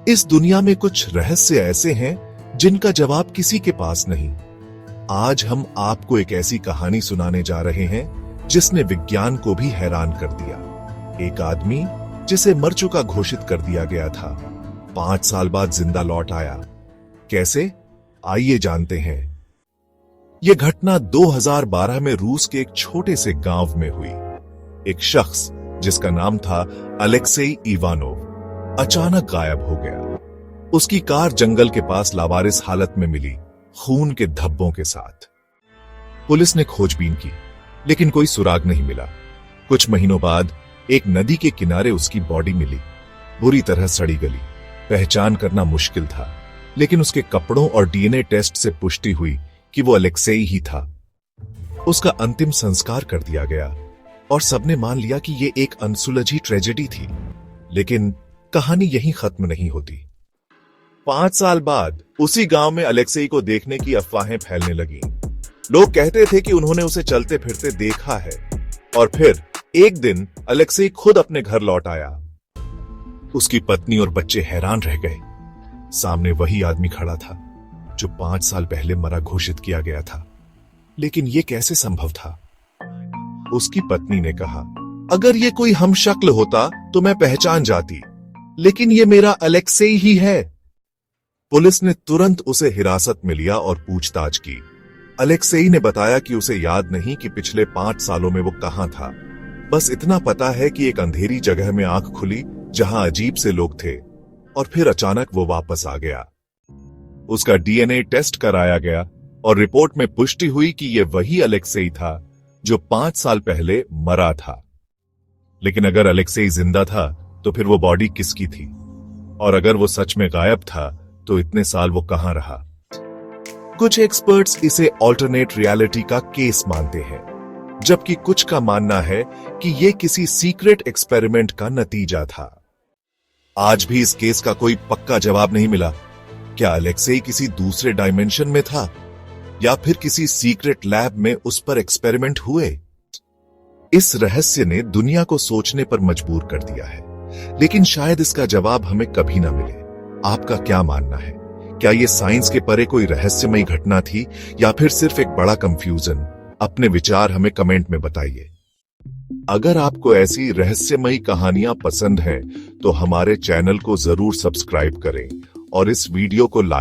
इस दुनिया में कुछ रहस्य ऐसे हैं जिनका जवाब किसी के पास नहीं। आज हम आपको एक ऐसी कहानी सुनाने जा रहे हैं जिसने विज्ञान को भी हैरान कर दिया। एक आदमी जिसे मर चुका घोषित कर दिया गया था, 5 साल बाद जिंदा लौट आया। कैसे? आइए जानते हैं। यह घटना 2012 में रूस के एक छोटे से गांव में हुई। एक शख्स जिसका नाम था अलेक्सेई इवानोव अचानक गायब हो गया। उसकी कार जंगल के पास लावारिस हालत में मिली, खून के धब्बों के साथ। पुलिस ने खोजबीन की, लेकिन कोई सुराग नहीं मिला। कुछ महीनों बाद एक नदी के किनारे उसकी बॉडी मिली, बुरी तरह सड़ी गली। पहचान करना मुश्किल था, लेकिन उसके कपड़ों और डीएनए टेस्ट से पुष्टि हुई कि वो अलेक्सेई ही था। उसका अंतिम संस्कार कर दिया गया और सबने मान लिया कि ये एक अनसुलझी ट्रेजेडी थी। लेकिन कहानी यहीं खत्म नहीं होती। 5 साल बाद उसी गांव में अलेक्सेई को देखने की अफवाहें फैलने लगी। लोग कहते थे कि उन्होंने उसे चलते फिरते देखा है। और फिर एक दिन अलेक्सेई खुद अपने घर लौट आया। उसकी पत्नी और बच्चे हैरान रह गए। सामने वही आदमी खड़ा था जो 5 साल पहले मरा घोषित किया गया था। लेकिन यह कैसे संभव था? उसकी पत्नी ने कहा, अगर ये कोई हमशक्ल होता तो मैं पहचान जाती, लेकिन ये मेरा अलेक्सेई ही है। पुलिस ने तुरंत उसे हिरासत में लिया और पूछताछ की। अलेक्सेई ने बताया कि उसे याद नहीं कि पिछले 5 सालों में वो कहां था। बस इतना पता है कि एक अंधेरी जगह में आंख खुली जहां अजीब से लोग थे, और फिर अचानक वो वापस आ गया। उसका डीएनए टेस्ट कराया गया और रिपोर्ट में पुष्टि हुई कि यह वही अलेक्सेई था जो 5 साल पहले मरा था। लेकिन अगर अलेक्सेई जिंदा था तो फिर वो बॉडी किसकी थी? और अगर वो सच में गायब था तो इतने साल वो कहां रहा? कुछ एक्सपर्ट्स इसे ऑल्टरनेट रियलिटी का केस मानते हैं, जबकि कुछ का मानना है कि यह किसी सीक्रेट एक्सपेरिमेंट का नतीजा था। आज भी इस केस का कोई पक्का जवाब नहीं मिला। क्या अलेक्सेई किसी दूसरे डायमेंशन में था, या फिर किसी सीक्रेट लैब में उस पर एक्सपेरिमेंट हुए? इस रहस्य ने दुनिया को सोचने पर मजबूर कर दिया है, लेकिन शायद इसका जवाब हमें कभी ना मिले। आपका क्या मानना है? क्या यह साइंस के परे कोई रहस्यमयी घटना थी, या फिर सिर्फ एक बड़ा कंफ्यूजन? अपने विचार हमें कमेंट में बताइए। अगर आपको ऐसी रहस्यमयी कहानियां पसंद हैं, तो हमारे चैनल को जरूर सब्सक्राइब करें और इस वीडियो को लाइक